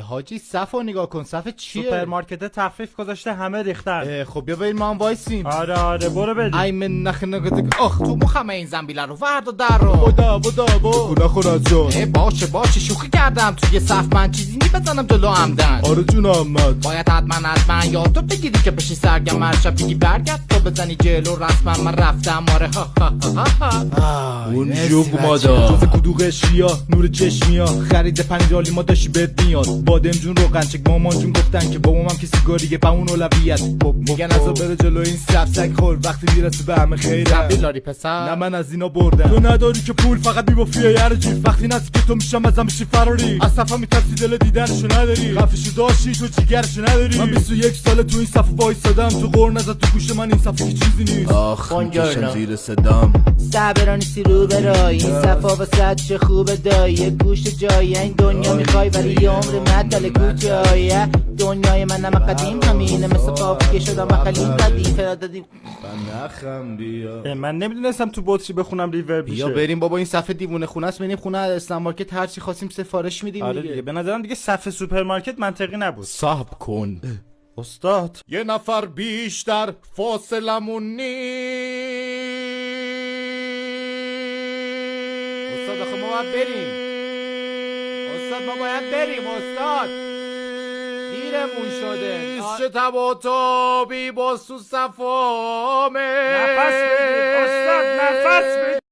حاجی صفو نگاه کن، صف چیه؟ سوپرمارکت تخفیف گذاشته همه ریختن. خب بیا بریم ما هم وایسیم. آره برو بریم. ای من نخنگت آخ تو مخمه این زنبیله رو ورد و در رو بودا گونه خورد جان. باشه شوخی کردم توی صف من چیزی بزنم جلو عمدن. آره جون احمد باید حتما یاد بگیری که بشی سرگم مرشب بگی برگرد تو بزنی جلو رسما من رفتم. آره اون جوگ مادا جز کدوغ شیا نور چشمیا خرید پنیرالی ما داشتی بهت میاد. بادم جون رو قنچک مامان جون گفتن که بابام هم که سیگاریه با اون اولویت. میگن ازا بره جلو این سبسک خور وقتی میرسه به همه خیره. زنبیل داری پسر؟ نه من از اینا بردم. تو نداری که پول فقط میبافی یه جیف. وقتی نزدیک که تو میشم ازم میشی فراری. از صفا میترسی دل دیدنشو نداری. خفشو داشتی تو جیگرشو نداری. من 21 ساله تو این صف وایسادم. تو قور نزد تو گوش من این صف که چیزی نیست. آخ میکشم زیر صدام صبرانیستی رو برای این صفا واسه چه خوبه دایی گوشت جایی این دنیا میخوای ولی یه عمر مدل گوچه دنیای من نمه قدیم همینه مثل قافی که شدم بخلیم قدیم فرادادیم. نخم بیا من نمیدونستم تو بطری بخونم ریورب میشه. بیا بریم بابا این صف دیوونه خونه است. بریم خونه اسلام مارکت هر چی خواستیم سفارش میدیم. آره دیگه به نظرم دیگه صف سوپرمارکت منطقی نبود. صبر کن استاد یه نفر بیشتر فاصلمون نیست. استاد آخه ما باید بریم. استاد ما باید بریم استاد دیرمون شده. چه تب و تابی باز تو صفامه. نفس بگیر استاد نفس بگیر.